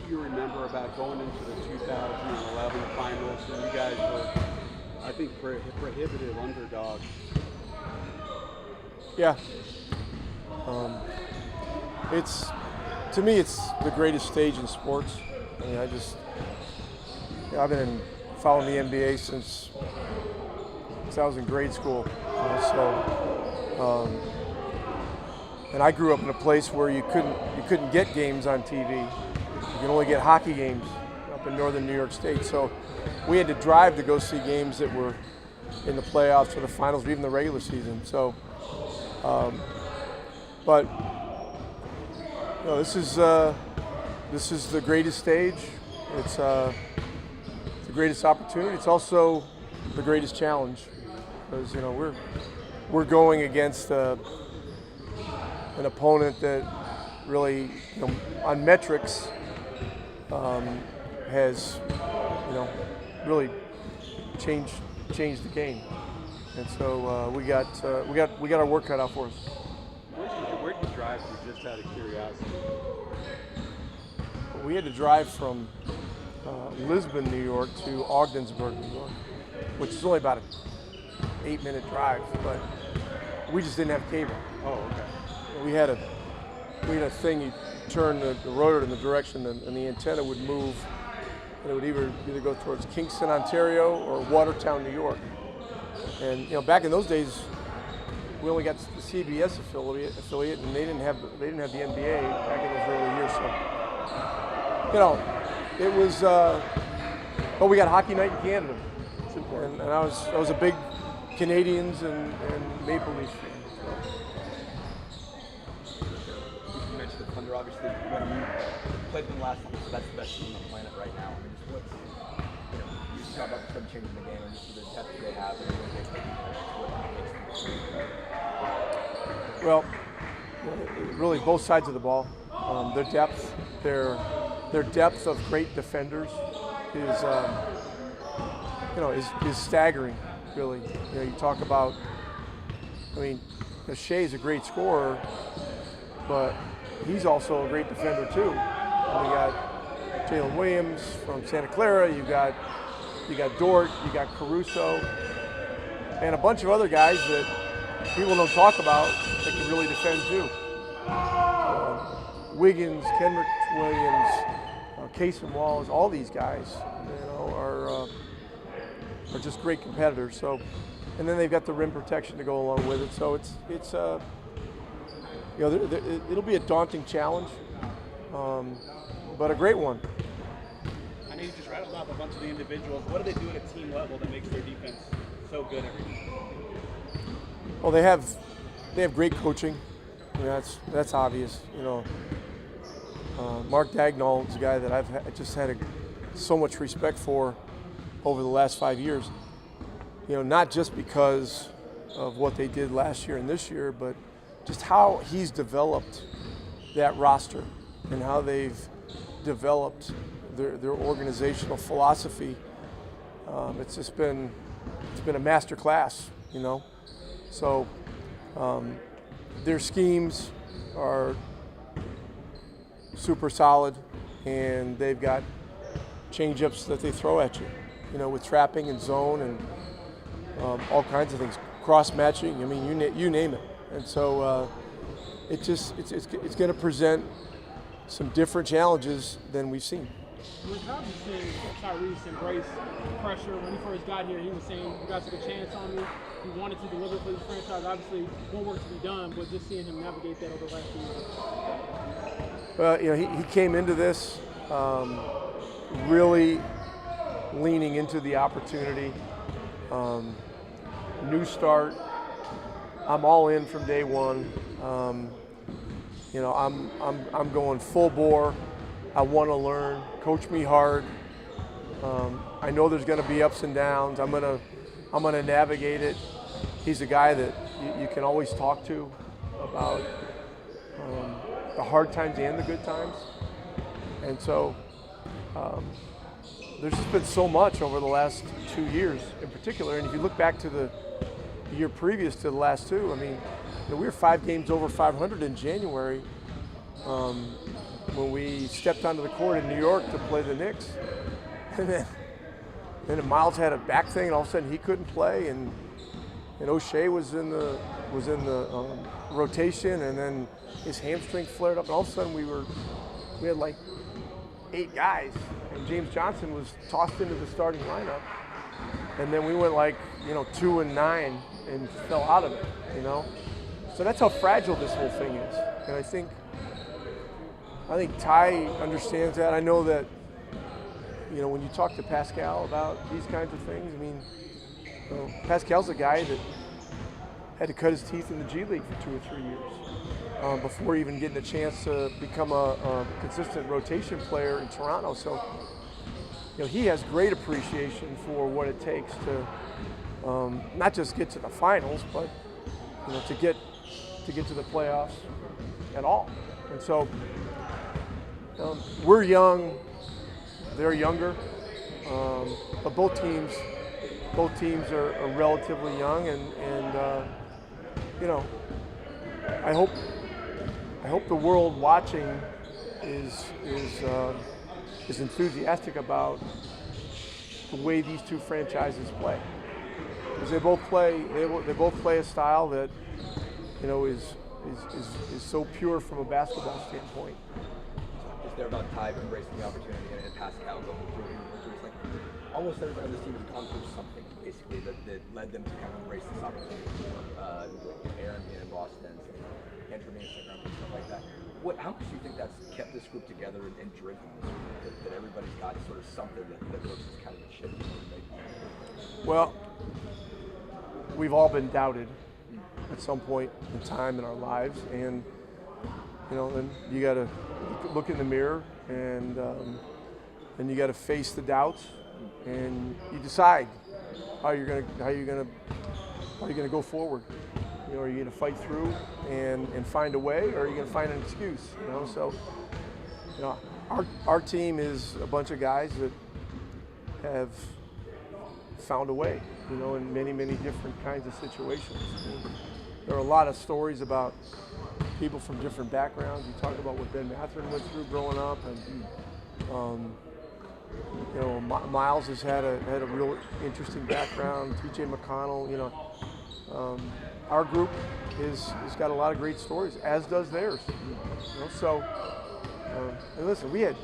do you remember about going into the 2011 finals? And you guys were, I think, prohibitive underdogs. Yeah. It's, to me, it's the greatest stage in sports. I mean, I've been following the NBA since I was in grade school. And I grew up in a place where you couldn't get games on TV. You can only get hockey games up in northern New York State. So we had to drive to go see games that were in the playoffs or the finals or even the regular season. So, but you know, this is the greatest stage. It's the greatest opportunity. It's also the greatest challenge, because we're going against an opponent that really, on metrics, has really changed the game, and so we got our work cut out for us. Where did you drive to, just out of curiosity? We had to drive from Lisbon, New York, to Ogdensburg, New York, which is only about an 8-minute drive, but we just didn't have cable. Oh, okay. We had a thing, you turn the rotor in the direction and the antenna would move, and it would either go towards Kingston, Ontario, or Watertown, New York. And back in those days, we only got the CBS affiliate, and they didn't have the NBA back in those early years. So, it was. But we got Hockey Night in Canada, and I was a big Canadians and Maple Leafs fan. You mentioned the Thunder, obviously, when you played them last time, so that's the best team on the planet right now. I mean, just you talk about them changing the game, and just the depth they have, and what they play. Well, really both sides of the ball. Their depth of great defenders is staggering. Really, you talk about. I mean, Shea's a great scorer, but he's also a great defender too. You got Jalen Williams from Santa Clara. You got Dort. You got Caruso, and a bunch of other guys that people don't talk about that can really defend too. Wiggins, Kenrick Williams, Casey Wallace, all these guys, are just great competitors. So, and then they've got the rim protection to go along with it. So it's it'll be a daunting challenge, but a great one. I know you just rattled off a bunch of the individuals. What do they do at a team level that makes their defense so good every night? Well, they have great coaching. I mean, that's obvious. Mark Dagnall is a guy that I've just had so much respect for over the last 5 years. Not just because of what they did last year and this year, but just how he's developed that roster and how they've developed their organizational philosophy. It's been a master class, So their schemes are super solid, and they've got change-ups that they throw at you, with trapping and zone and all kinds of things, cross-matching. I mean, you name it. And so it's going to present some different challenges than we've seen. How have you seen Tyrese embrace pressure? When he first got here, he was saying, "You guys took a chance on me." He wanted to deliver for this franchise. Obviously, more work to be done, but just seeing him navigate that over the last few years. Well, he came into this really leaning into the opportunity. New start. I'm all in from day one. I'm going full bore. I want to learn. Coach me hard. I know there's going to be ups and downs. I'm gonna navigate it. He's a guy that you can always talk to about the hard times and the good times. And so there's just been so much over the last 2 years in particular. And if you look back to the year previous to the last two, I mean, we were 5 games over 500 in January. when we stepped onto the court in New York to play the Knicks. And then Miles had a back thing, and all of a sudden he couldn't play, and O'Shea was in the rotation, and then his hamstring flared up, and all of a sudden we had like 8 guys, and James Johnson was tossed into the starting lineup, and then we went like 2-9 and fell out of it, So that's how fragile this whole thing is, and I think Ty understands that. I know that when you talk to Pascal about these kinds of things, Pascal's a guy that had to cut his teeth in the G League for 2 or 3 years before even getting a chance to become a consistent rotation player in Toronto. So, he has great appreciation for what it takes to not just get to the finals, but to get to the playoffs at all. And so, we're young. They're younger, but both teams are relatively young, and I hope the world watching is enthusiastic about the way these two franchises play, because they both play a style that is so pure from a basketball standpoint. Is there about Ty embracing the opportunity and Pascal going through it's like almost every on this team has gone through something basically that led them to kind of embrace this opportunity. Aaron being in Boston, Andrew being in St. and stuff like that. How much do you think that's kept this group together and driven this group, that everybody's got sort of something that looks as kind of a ship? Well, we've all been doubted at some point in time in our lives, and then you got to look in the mirror, and you got to face the doubts, and you decide how you're gonna go forward. Are you gonna fight through and find a way, or are you gonna find an excuse? So our team is a bunch of guys that have found a way, in many different kinds of situations. There are a lot of stories about people from different backgrounds. You talk about what Ben Mathurin went through growing up, and Miles has had a real interesting background. T.J. McConnell, our group has got a lot of great stories, as does theirs. So, and listen, we had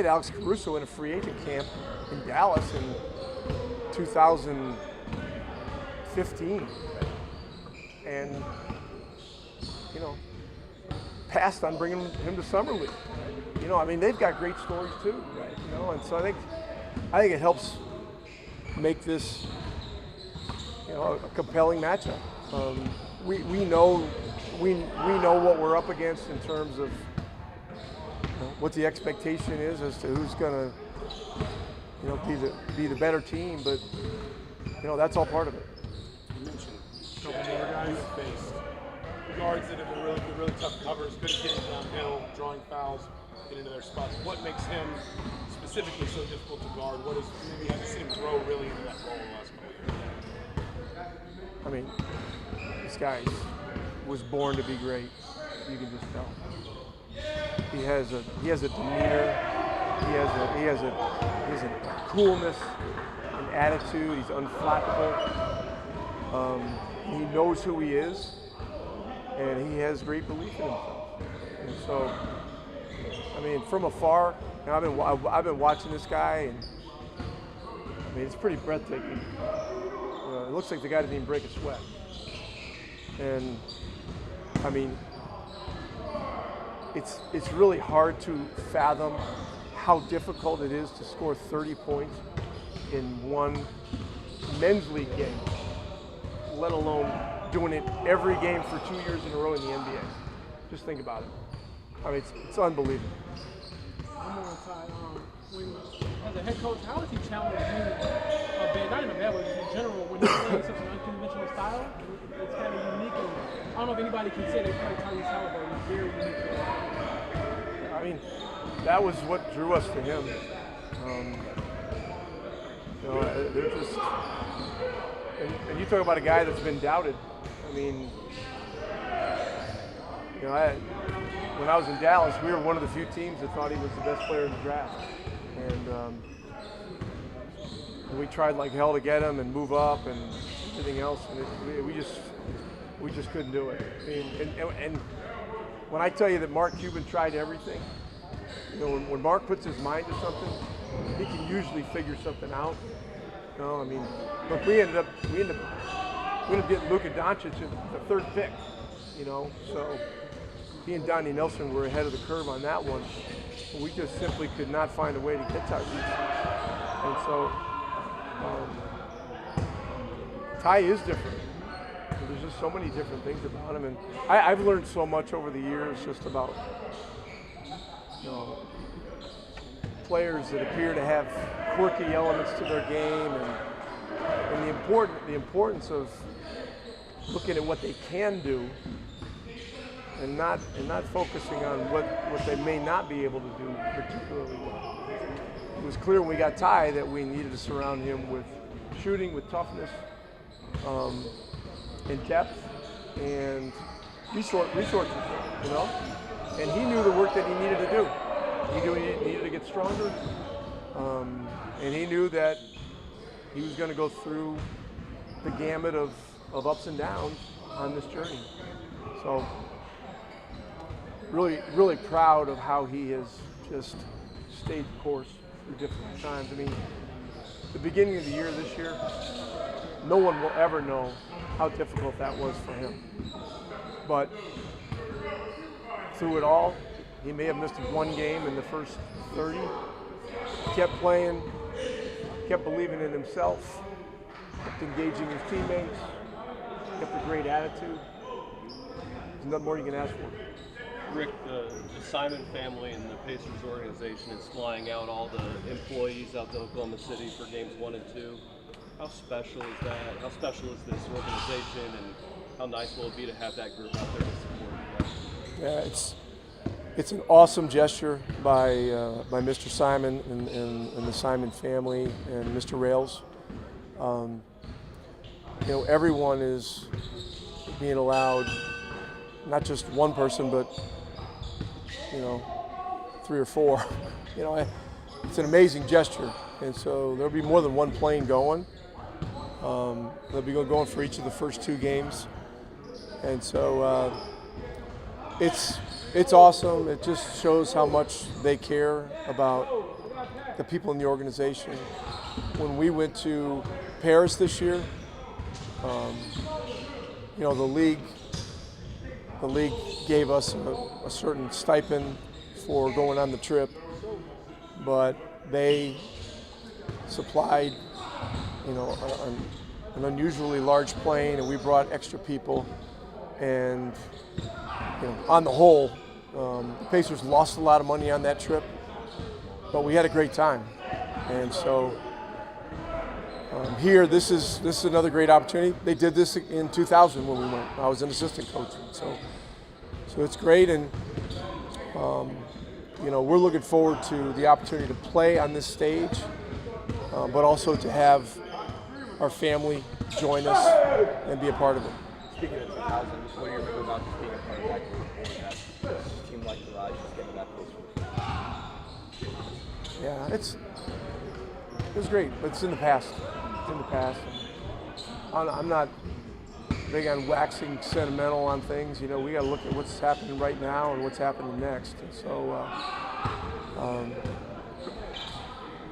Alex Caruso in a free agent camp in Dallas in 2015, and passed on bringing him to Summer League. They've got great stories too, and so I think it helps make this a compelling matchup. We know what we're up against in terms of what the expectation is as to who's going to be the better team, but that's all part of it. You mentioned a couple more guys faced guards that have been really tough covers, good at getting downhill, drawing fouls, getting into their spots. What makes him specifically so difficult to guard? What is maybe haven't seen him grow really into that role in the last couple of years? This guy was born to be great. You can just tell. He has a demeanor. He has a coolness, an attitude. He's unflappable. He knows who he is, and he has great belief in himself. And so, from afar, I've been watching this guy, and it's pretty breathtaking. It looks like the guy didn't even break a sweat. And it's really hard to fathom how difficult it is to score 30 points in one men's league game, let alone doing it every game for 2 years in a row in the NBA. Just think about it. It's unbelievable. One more time. As a head coach, how has he challenged you a bit? Not in a bad way, just in general, when you're playing such an unconventional style? It's kind of unique, and I don't know if anybody can say they play Tyrese Halliburton. It's very unique. That was what drew us to him. They're just, and you talk about a guy that's been doubted. when I was in Dallas, we were one of the few teams that thought he was the best player in the draft. And we tried like hell to get him and move up and everything else, and we just couldn't do it. And when I tell you that Mark Cuban tried everything, you know, when Mark puts his mind to something, he can usually figure something out. You know, I mean, look, we ended up getting Luka Doncic at the 3rd pick. You know, so he and Donnie Nelson were ahead of the curve on that one. But we just simply could not find a way to get Tyrese. And so Ty is different. There's just so many different things about him, and I've learned so much over the years just about, you know, players that appear to have quirky elements to their game, and the importance of looking at what they can do, and not focusing on what they may not be able to do particularly well. It was clear when we got Ty that we needed to surround him with shooting, with toughness, and depth, and resources, you know. And he knew the work that he needed to do. He knew he needed to get stronger, and he knew that he was going to go through the gamut of ups and downs on this journey. So really, really proud of how he has just stayed the course through different times. I mean, the beginning of the year this year, no one will ever know how difficult that was for him. But through it all, he may have missed one game in the first 30. He kept playing, kept believing in himself, kept engaging his teammates, kept a great attitude. There's nothing more you can ask for. Rick, the Simon family and the Pacers organization is flying out all the employees out to Oklahoma City for games 1 and 2. How special is that? How special is this organization, and how nice will it be to have that group out there to support you guys? Yeah, it's an awesome gesture by Mr. Simon and the Simon family and Mr. Rails. You know, everyone is being allowed, not just one person, but, you know, 3 or 4. You know, it's an amazing gesture, and so there'll be more than one plane going. They'll be going for each of the first 2 games, and so it's awesome. It just shows how much they care about the people in the organization. When we went to Paris this year, you know, the league gave us a certain stipend for going on the trip, but they supplied, you know, an unusually large plane, and we brought extra people. And, you know, on the whole, the Pacers lost a lot of money on that trip, but we had a great time. And so here, this is another great opportunity. They did this in 2000 when we went. I was an assistant coach, so it's great. And you know, we're looking forward to the opportunity to play on this stage, but also to have our family join us and be a part of it. Speaking of 2000, what do you remember about just being a part of that group and that team like Garage just getting that close? Yeah, it was great, but it's in the past. It's in the past. I'm not big on waxing sentimental on things. You know, we got to look at what's happening right now and what's happening next. And so,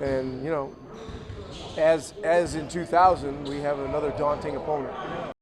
and you know, as in 2000, we have another daunting opponent.